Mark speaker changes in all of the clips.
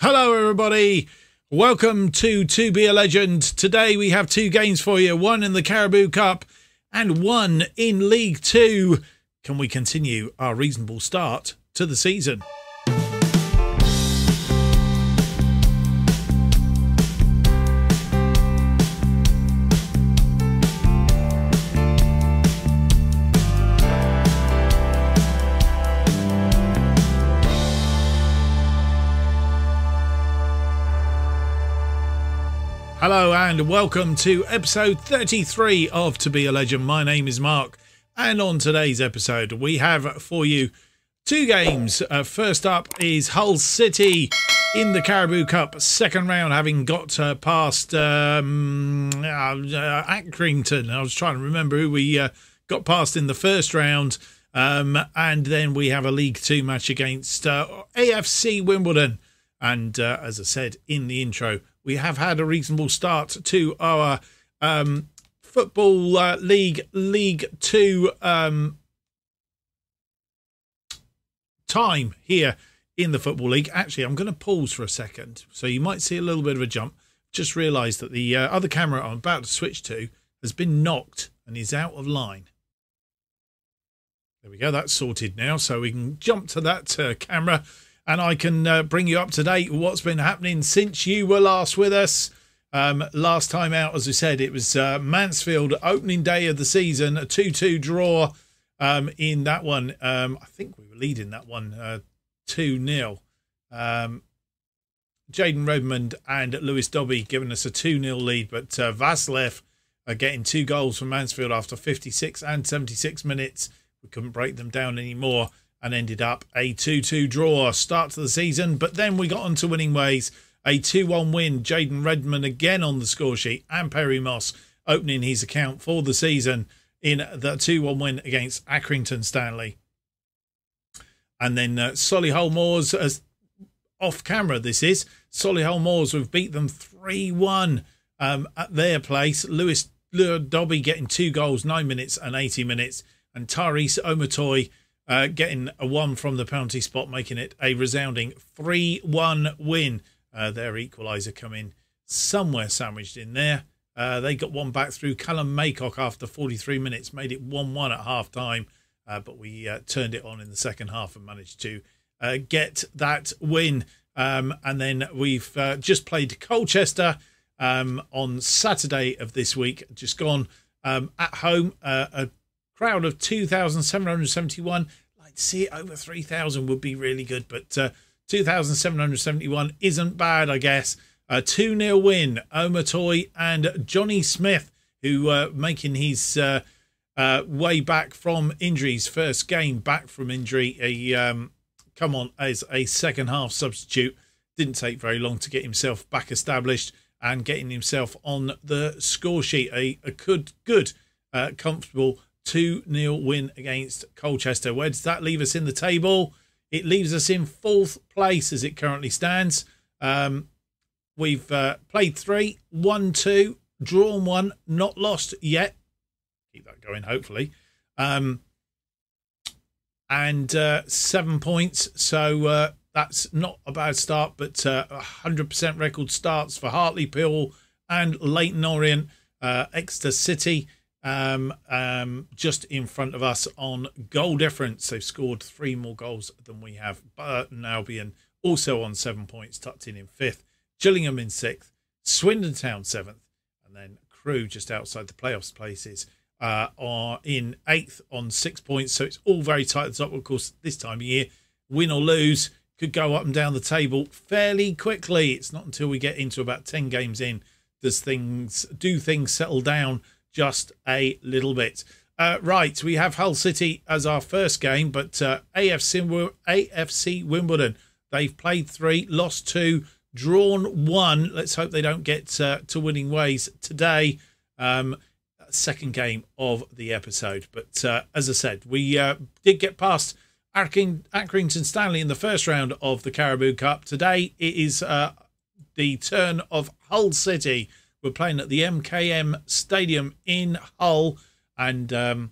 Speaker 1: Hello everybody, welcome to Be a Legend. Today we have two games for you, one in the Carabao Cup and one in League 2. Can we continue our reasonable start to the season? Hello and welcome to episode 33 of To Be a Legend. My name is Mark, and on today's episode we have for you two games. First up is Hull City in the Carabao Cup second round, having got past Accrington. I was trying to remember who we got past in the first round. And then we have a League 2 match against AFC Wimbledon. And as I said in the intro, we have had a reasonable start to our Football League 2 time here in the Football League. Actually, I'm going to pause for a second, so you might see a little bit of a jump. Just realised that the other camera I'm about to switch to has been knocked and is out of line. There we go, that's sorted now, so we can jump to that camera. And I can bring you up to date with what's been happening since you were last with us. Last time out, as we said, it was Mansfield opening day of the season, a 2-2 draw in that one. I think we were leading that one 2-0. Jaden Redmond and Lewis Dobby giving us a 2-0 lead, but Vaslev getting 2 goals from Mansfield after 56 and 76 minutes. We couldn't break them down anymore, and ended up a 2-2 draw start to the season. But then we got onto winning ways. A 2-1 win. Jaden Redmond again on the score sheet, and Perry Moss opening his account for the season in the 2-1 win against Accrington Stanley. And then Solihull Moors, as off camera this is, Solihull Moors, we've beat them 3-1 at their place. Lewis Dobby getting 2 goals, 9 minutes and 80 minutes. And Tyrese Omotoy getting a 1 from the penalty spot, making it a resounding 3-1 win. Their equaliser coming somewhere sandwiched in there. They got one back through Callum Maycock after 43 minutes, made it 1-1 at half-time. But we turned it on in the second half and managed to get that win. And then we've just played Colchester on Saturday of this week, just gone at home. A crowd of 2,771. Like to see it over 3,000 would be really good, but 2,771 isn't bad, I guess. A 2-0 win. Omotoy and Johnny Smith, who making his way back from injuries. First game back from injury. Come on as a second half substitute. Didn't take very long to get himself back established and getting himself on the score sheet. A good, comfortable 2-0 win against Colchester. Where does that leave us in the table? It leaves us in 4th place as it currently stands. We've played 3, won 2, drawn 1, not lost yet. Keep that going, hopefully. And 7 points. So that's not a bad start, but 100% record starts for Hartlepool and Leyton Orient. Exeter City just in front of us on goal difference. They've scored 3 more goals than we have. Burton Albion also on 7 points, tucked in 5th. Gillingham in 6th. Swindon Town 7th. And then Crewe just outside the playoffs places are in 8th on 6 points. So it's all very tight at the top. Of course, this time of year, win or lose, could go up and down the table fairly quickly. It's not until we get into about 10 games in do things settle down just a little bit. Right, we have Hull City as our first game, but AFC Wimbledon, they've played 3, lost 2, drawn 1. Let's hope they don't get to winning ways today. Second game of the episode. But as I said, we did get past Accrington Stanley in the first round of the Carabao Cup. Today it is the turn of Hull City. We're playing at the MKM Stadium in Hull, and if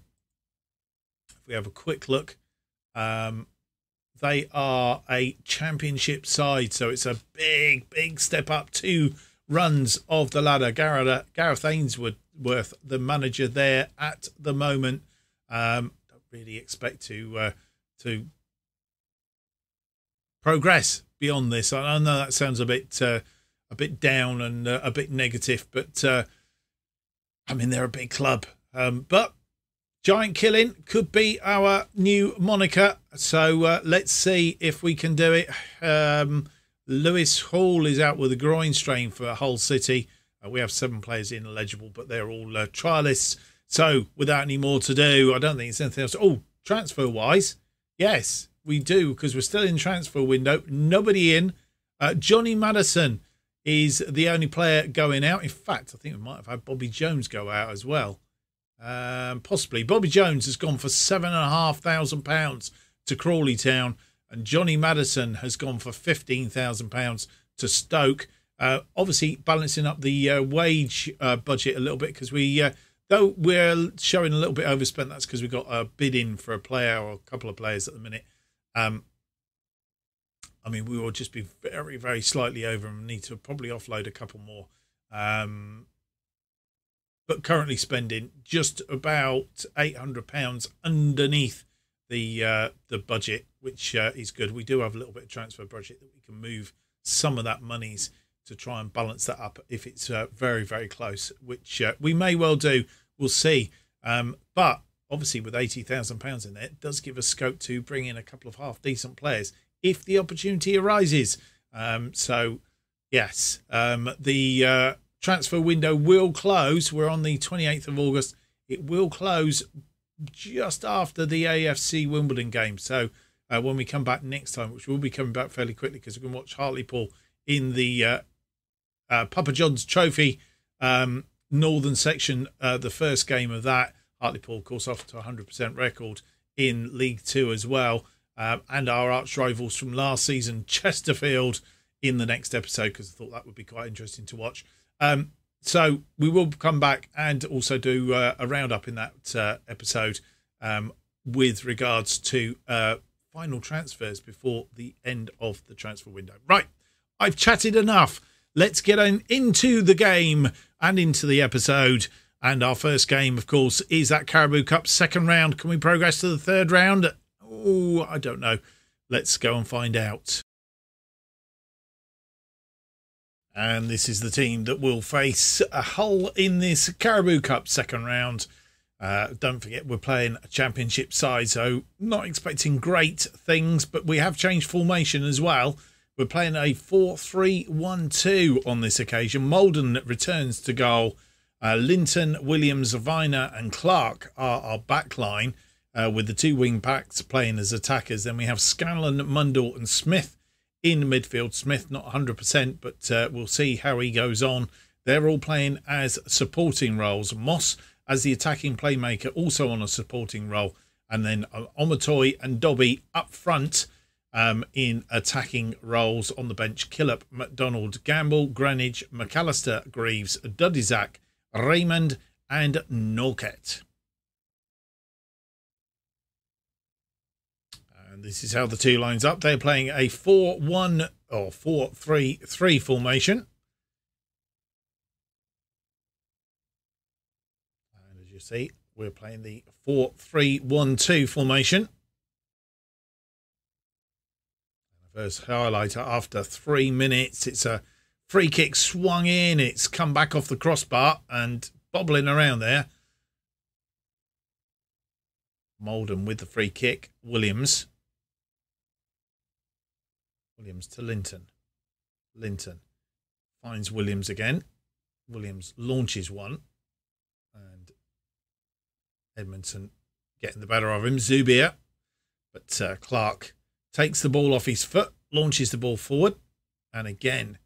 Speaker 1: we have a quick look, they are a championship side, so it's a big step up. 2 runs of the ladder. Gareth Ainsworth, the manager there at the moment. Don't really expect to progress beyond this. I know that sounds a bit down and a bit negative, but I mean, they're a big club. But Giant Killing could be our new moniker. So let's see if we can do it. Lewis Hall is out with a groin strain for Hull City. We have 7 players ineligible, but they're all trialists. So without any more to do, I don't think it's anything else. Oh, transfer-wise, yes, we do, because we're still in transfer window. Nobody in. Johnny Maddison is the only player going out. In fact, I think we might have had Bobby Jones go out as well. Possibly. Bobby Jones has gone for £7,500 to Crawley Town, and Johnny Maddison has gone for £15,000 to Stoke. Obviously balancing up the wage budget a little bit, because though we're showing a little bit overspent, that's because we've got a bid in for a player or a couple of players at the minute. I mean, we will just be very slightly over and need to probably offload a couple more. But currently spending just about £800 underneath the budget, which is good. We do have a little bit of transfer budget that we can move some of that monies to try and balance that up if it's very close, which we may well do. We'll see. But obviously with £80,000 in there, it does give us scope to bring in a couple of half-decent players if the opportunity arises. So, yes, the transfer window will close. We're on the 28th of August. It will close just after the AFC Wimbledon game. So when we come back next time, which will be coming back fairly quickly, because we can watch Hartlepool in the Papa John's Trophy Northern section, the first game of that. Hartlepool, of course, off to a 100% record in League Two as well. And our arch rivals from last season, Chesterfield, in the next episode, because I thought that would be quite interesting to watch. So we will come back and also do a roundup in that episode with regards to final transfers before the end of the transfer window. Right, I've chatted enough. Let's get into the game and into the episode. And our first game, of course, is that Carabao Cup second round. Can we progress to the third round? Oh, I don't know. Let's go and find out. And this is the team that will face Hull in this Carabao Cup second round. Don't forget, we're playing a championship side, so not expecting great things, but we have changed formation as well. We're playing a 4-3-1-2 on this occasion. Malden returns to goal. Linton, Williams, Viner and Clark are our back line, with the 2 wing backs playing as attackers. Then we have Scanlon, Mundell and Smith in midfield. Smith not 100%, but we'll see how he goes on. They're all playing as supporting roles. Moss as the attacking playmaker, also on a supporting role. And then Omotoy and Dobby up front in attacking roles. On the bench, Killip, McDonald, Gamble, Greenwich, McAllister, Greaves, Dudizak, Raymond and Norket. And this is how the two lines up. They're playing a 4-1 or 4-3-3 formation. And as you see, we're playing the 4-3-1-2 formation. First highlighter after 3 minutes. It's a free kick swung in. It's come back off the crossbar and bobbling around there. Malden with the free kick. Williams to Linton. Linton finds Williams again. Williams launches one. And Edmondson getting the better of him. Zubia. But Clark takes the ball off his foot. Launches the ball forward. And again,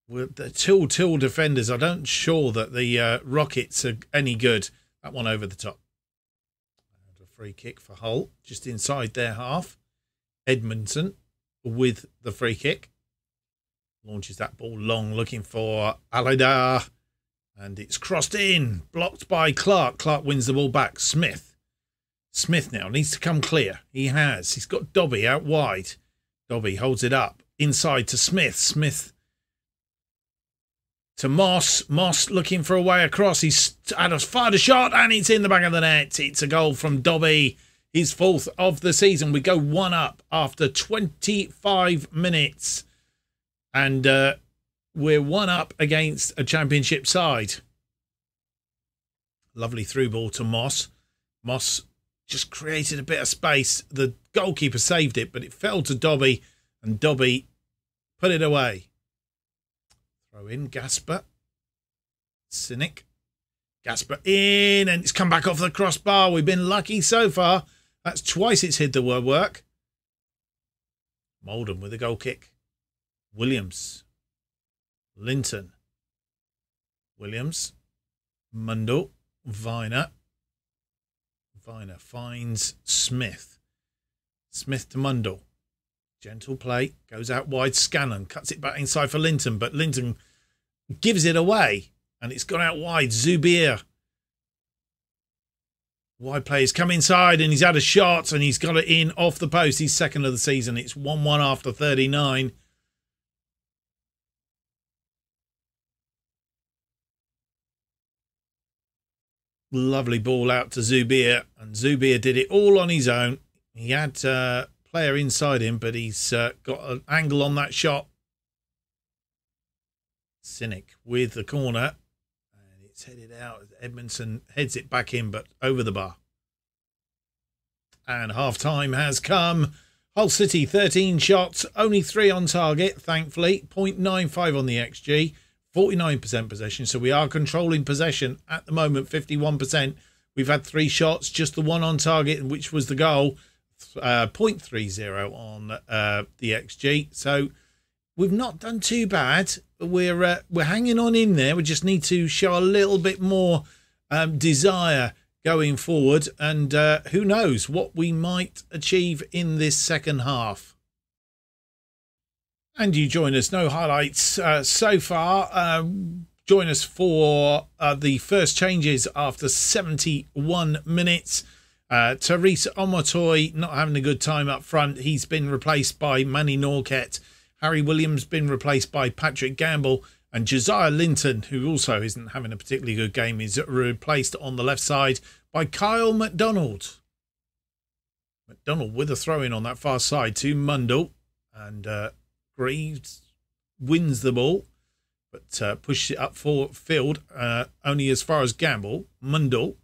Speaker 1: with the two defenders, I'm not sure that the Rockets are any good. That one over the top. And a free kick for Hull, just inside their half. Edmondson with the free kick. Launches that ball long, looking for Alida. And it's crossed in, blocked by Clark. Clark wins the ball back. Smith Smith now needs to come clear. He has. He's got Dobby out wide. Dobby holds it up. Inside to Smith. Smith to Moss. Moss looking for a way across. He's fired a shot and it's in the back of the net. It's a goal from Dobby. His 4th of the season. We go 1 up after 25 minutes. And we're 1 up against a championship side. Lovely through ball to Moss. Moss just created a bit of space. The goalkeeper saved it, but it fell to Dobby, and Dobby put it away. Throw in Gasper. Cynic. Gasper in, and it's come back off the crossbar. We've been lucky so far. That's twice it's hit the woodwork. Moldham with a goal kick. Williams. Linton. Williams. Mundell. Viner. Viner finds Smith. Smith to Mundell. Gentle play. Goes out wide. Scanlon cuts it back inside for Linton, but Linton gives it away. And it's gone out wide. Zubier. Wide players come inside and he's had a shot and he's got it in off the post. He's 2nd of the season. It's 1-1 after 39. Lovely ball out to Zubier, and Zubier did it all on his own. He had a player inside him, but he's got an angle on that shot. Cynic with the corner, and it's headed out. Edmondson heads it back in, but over the bar. And half-time has come. Hull City, 13 shots, only 3 on target, thankfully. 0.95 on the XG. 49% possession, so we are controlling possession at the moment, 51%. We've had 3 shots, just the 1 on target, which was the goal, 0.30 on the XG. So we've not done too bad. We're hanging on in there. We just need to show a little bit more desire going forward, and who knows what we might achieve in this second half. And you join us, no highlights so far. Join us for the first changes after 71 minutes. Therese Omotoy not having a good time up front. He's been replaced by Manny Norquette. Harry Williams been replaced by Patrick Gamble. And Josiah Linton, who also isn't having a particularly good game, is replaced on the left side by Kyle McDonald. McDonald with a throw-in on that far side to Mundell. And Greaves wins the ball, but pushes it up field only as far as Gamble. Mundell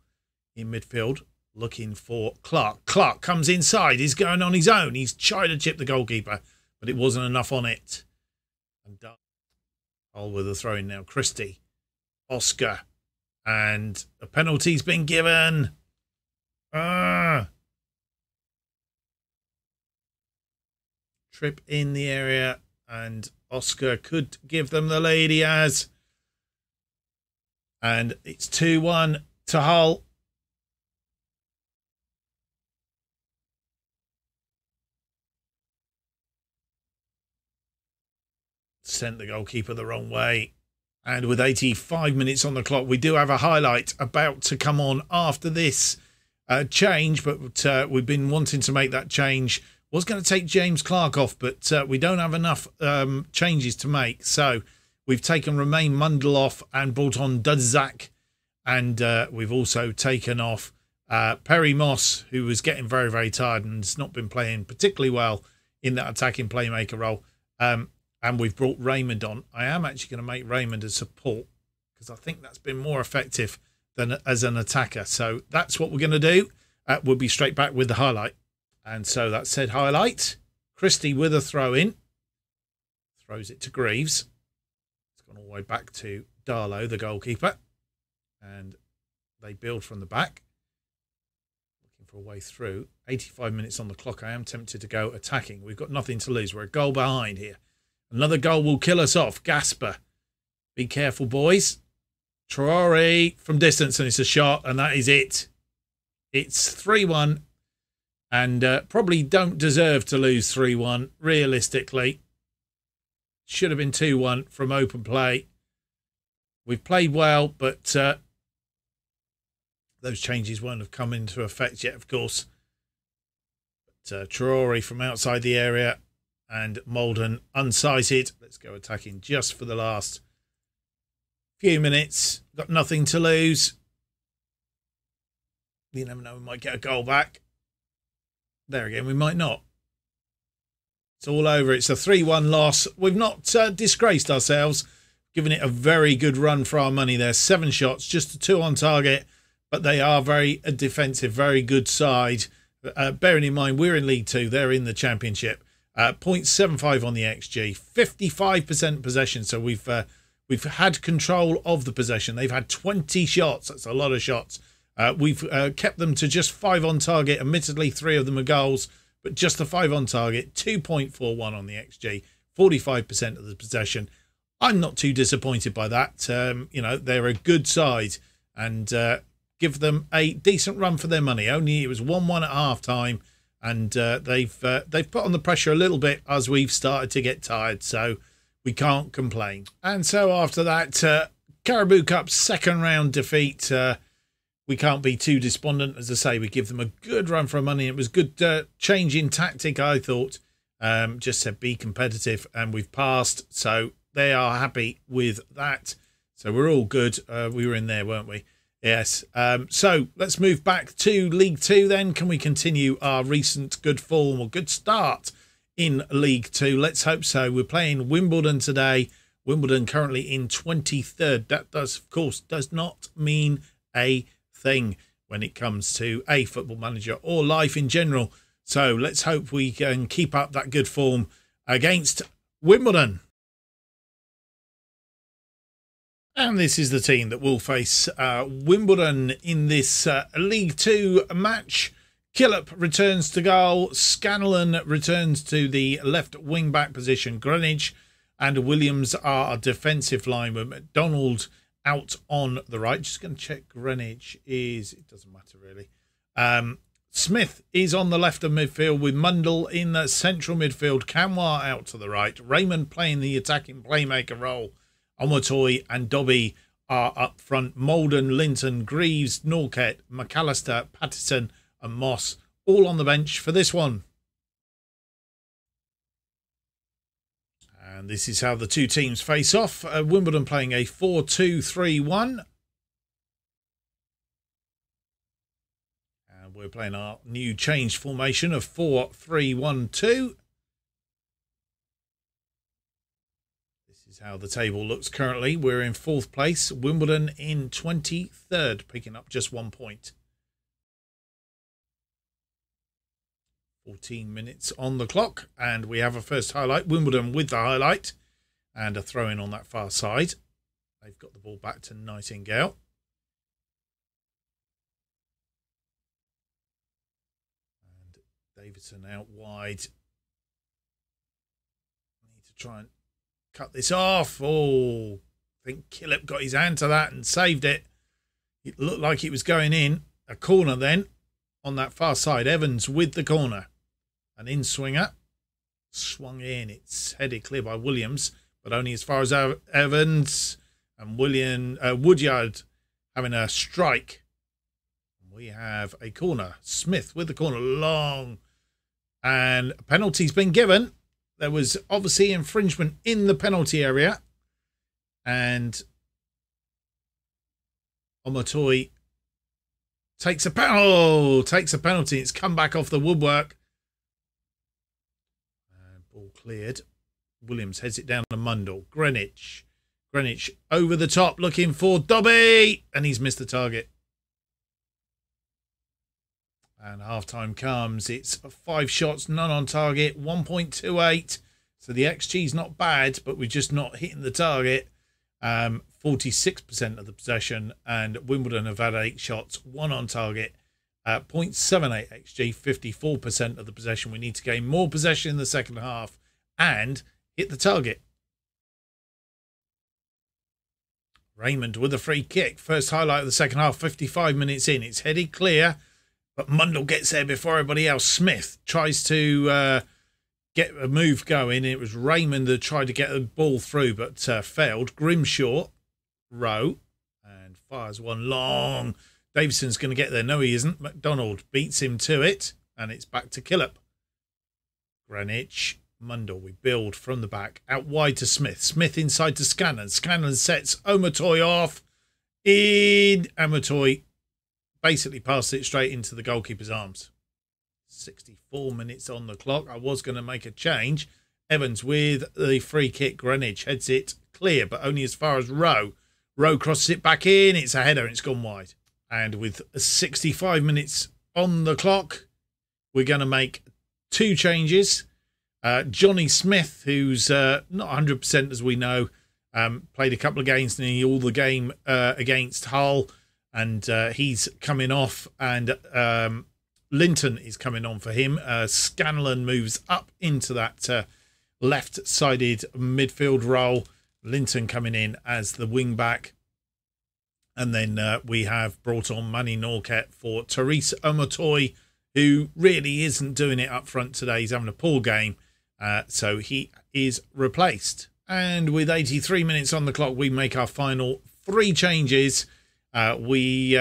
Speaker 1: in midfield looking for Clark. Clark comes inside. He's going on his own. He's tried to chip the goalkeeper, but it wasn't enough on it. And Hull with a throw in now. Christie, Oscar, and a penalty's been given. Trip in the area, and Oscar could give them the lead. He has. And it's 2-1 to Hull. Sent the goalkeeper the wrong way. And with 85 minutes on the clock, we do have a highlight about to come on after this change, but we've been wanting to make that change. Was going to take James Clark off, but we don't have enough changes to make. So we've taken Romain Mundell off and brought on Dudzak. And we've also taken off Perry Moss, who was getting very, very tired and has not been playing particularly well in that attacking playmaker role. And we've brought Raymond on. I am actually going to make Raymond a support because I think that's been more effective than as an attacker. So that's what we're going to do. We'll be straight back with the highlight. And so that said highlight. Christie with a throw in. Throws it to Greaves. It's gone all the way back to Darlow, the goalkeeper. And they build from the back. Looking for a way through. 85 minutes on the clock. I am tempted to go attacking. We've got nothing to lose. We're a goal behind here. Another goal will kill us off. Gasper. Be careful, boys. Traore from distance, and it's a shot, and that is it. It's 3-1. And probably don't deserve to lose 3-1, realistically. Should have been 2-1 from open play. We've played well, but Those changes won't have come into effect yet, of course. But Traore from outside the area and Molden unsighted. Let's go attacking just for the last few minutes. Got nothing to lose. You never know, we might get a goal back. There again, we might not. It's all over. It's a 3-1 loss. We've not disgraced ourselves, giving it a very good run for our money there. 7 shots, just a 2 on target, but they are very defensive, very good side. Bearing in mind, we're in League 2, they're in the Championship. 0.75 on the XG, 55% possession. So we've had control of the possession. They've had 20 shots. That's a lot of shots. We've kept them to just 5 on target. Admittedly, 3 of them are goals, but just the 5 on target. 2.41 on the XG, 45% of the possession. I'm not too disappointed by that. You know, they're a good side, and give them a decent run for their money. Only it was 1-1 at half time, and they've put on the pressure a little bit as we've started to get tired, so we can't complain. And so after that Carabao Cup second round defeat, we can't be too despondent. As I say, we give them a good run for money. It was good change in tactic, I thought. Just said be competitive, and we've passed, so they are happy with that. So we're all good. We were in there, weren't we? Yes. So let's move back to League 2 then. Can we continue our recent good form or good start in League 2? Let's hope so. We're playing Wimbledon today. Wimbledon currently in 23rd. That does, of course, does not mean a thing when it comes to a Football Manager or life in general. So let's hope we can keep up that good form against Wimbledon. And this is the team that will face Wimbledon in this League 2 match. Killip returns to goal. Scanlon returns to the left wing-back position. Greenwich and Williams are a defensive line with McDonald out on the right. Just going to check Greenwich is... It doesn't matter really. Smith is on the left of midfield with Mundell in the central midfield. Kanwar out to the right. Raymond playing the attacking playmaker role. Omotoy and Dobby are up front. Molden, Linton, Greaves, Norket, McAllister, Patterson and Moss all on the bench for this one. And this is how the two teams face off. Wimbledon playing a 4-2-3-1. And we're playing our new change formation of 4-3-1-2. How the table looks currently. We're in 4th place. Wimbledon in 23rd, picking up just 1 point. 14 minutes on the clock, and we have a first highlight. Wimbledon with the highlight, and a throw in on that far side. They've got the ball back to Nightingale. And Davidson out wide. Need to try and cut this off. Oh, I think Killip got his hand to that and saved it. It looked like it was going in. A corner then on that far side. Evans with the corner. An in-swinger. Swung in. It's headed clear by Williams, but only as far as Evans. And Woodyard having a strike. We have a corner. Smith with the corner. Long. And a penalty's been given. There was obviously infringement in the penalty area. And Omotoy takes a penalty. It's come back off the woodwork. Ball cleared. Williams heads it down to Mundell. Greenwich over the top looking for Dobby. And he's missed the target. And half-time comes. It's 5 shots, none on target, 1.28. So the XG is not bad, but we're just not hitting the target. 46% of the possession, and Wimbledon have had 8 shots, 1 on target. 0.78 XG, 54% of the possession. We need to gain more possession in the second half and hit the target. Raymond with a free kick. First highlight of the second half, 55 minutes in. It's headed clear. But Mundell gets there before everybody else. Smith tries to get a move going. It was Raymond that tried to get the ball through, but failed. Grimshaw, Rowe, and fires one long Davison's going to get there. No, he isn't. McDonald beats him to it, and it's back to Killip. Greenwich, Mundell. We build from the back. Out wide to Smith. Smith inside to Scanlon. Scanlon sets Omotoy off. Omotoy basically passed it straight into the goalkeeper's arms. 64 minutes on the clock. I was going to make a change. Evans with the free kick. Greenwich heads it clear, but only as far as Rowe. Rowe crosses it back in. It's a header and it's gone wide. And with 65 minutes on the clock, we're going to make two changes. Johnny Smith, who's not 100% as we know, played a couple of games, nearly all the game against Hull, and he's coming off, and Linton is coming on for him. Scanlon moves up into that left-sided midfield role. Linton coming in as the wing-back. And then we have brought on Manny Norquette for Therese Omotoy, who really isn't doing it up front today. He's having a poor game, so he is replaced. And with 83 minutes on the clock, we make our final three changes. We've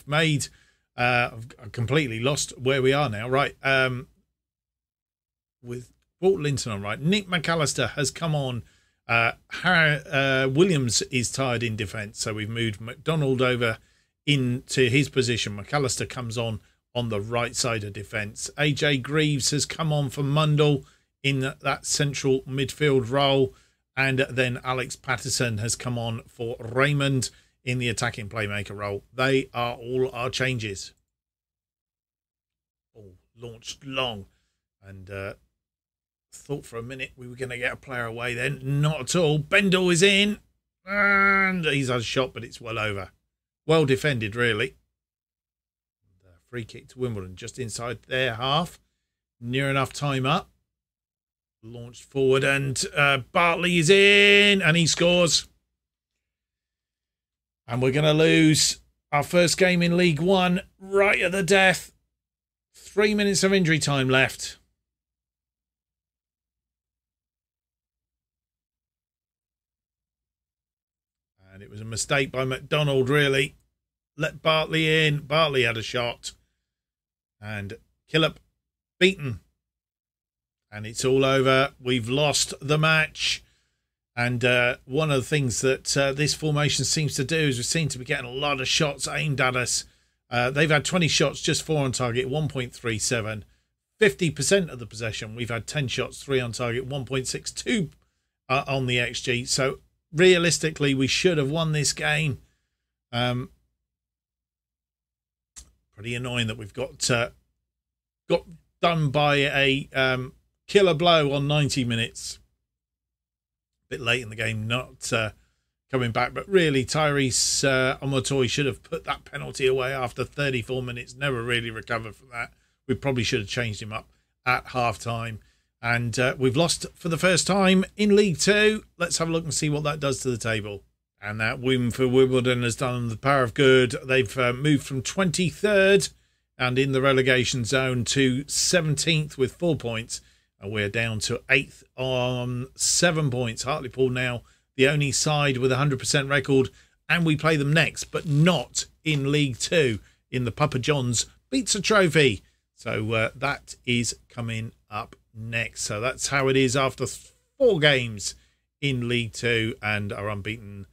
Speaker 1: made... I've completely lost where we are now. Right, with Walt Linton on right. Nick McAllister has come on. Williams is tired in defence, so we've moved McDonald over into his position. McAllister comes on the right side of defence. AJ Greaves has come on for Mundell in that central midfield role, and then Alex Patterson has come on for Raymond in the attacking playmaker role. They are all our changes. Oh, launched long, and thought for a minute we were going to get a player away then. Not at all. Bendel is in, and he's had a shot, but it's well over. Well defended, really. And, free kick to Wimbledon, just inside their half. Near enough time up. Launched forward, and Bartley is in, and he scores. And we're going to lose our first game in League One right at the death. 3 minutes of injury time left. And it was a mistake by McDonald, really. Let Bartley in. Bartley had a shot. And Killip beaten. And it's all over. We've lost the match. And one of the things that this formation seems to do is we seem to be getting a lot of shots aimed at us. They've had 20 shots, just 4 on target, 1.37. 50% of the possession. We've had 10 shots, 3 on target, 1.62 on the XG. So realistically, we should have won this game. Pretty annoying that we've got done by a killer blow on 90 minutes. Bit late in the game, not coming back, but really Tyrese Omotoy should have put that penalty away after 34 minutes. Never really recovered from that. We probably should have changed him up at half time. And we've lost for the first time in League Two. Let's have a look and see what that does to the table. And that win for Wimbledon has done them the power of good. They've moved from 23rd and in the relegation zone to 17th with 4 points. And we're down to 8th on 7 points. Hartlepool now the only side with a 100% record. And we play them next, but not in League Two in the Papa John's Pizza Trophy. So that is coming up next. So that's how it is after 4 games in League Two, and our unbeaten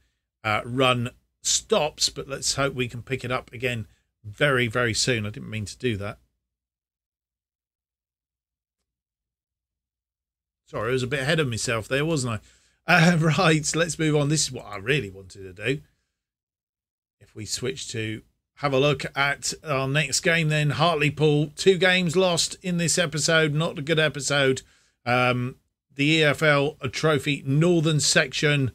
Speaker 1: run stops. But let's hope we can pick it up again very, very soon. I didn't mean to do that. Sorry, I was a bit ahead of myself there, wasn't I? Right, so let's move on. This is what I really wanted to do. If we switch to have a look at our next game then. Hartlepool, 2 games lost in this episode. Not a good episode. The EFL Trophy Northern Section.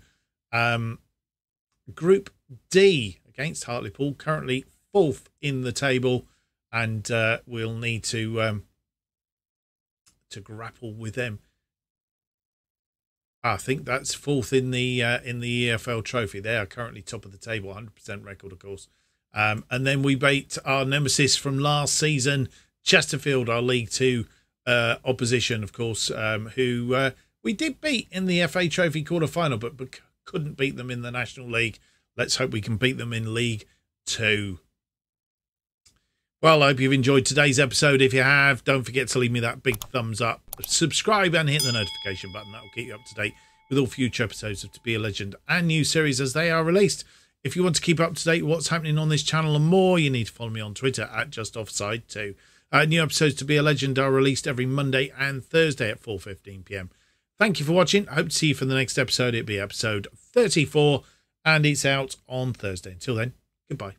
Speaker 1: Group D against Hartlepool. Currently 4th in the table. And we'll need to grapple with them. I think that's 4th in the EFL Trophy. They are currently top of the table, 100% record, of course. And then we beat our nemesis from last season, Chesterfield, our League Two opposition, of course, who we did beat in the FA Trophy quarter-final, but couldn't beat them in the National League. Let's hope we can beat them in League Two. Well, I hope you've enjoyed today's episode. If you have, don't forget to leave me that big thumbs up. Subscribe and hit the notification button. That will keep you up to date with all future episodes of To Be a Legend and new series as they are released. If you want to keep up to date with what's happening on this channel and more, you need to follow me on Twitter at JustOffside too. New episodes To Be a Legend are released every Monday and Thursday at 4:15 p.m. Thank you for watching. I hope to see you for the next episode. It'll be episode 34 and it's out on Thursday. Until then, goodbye.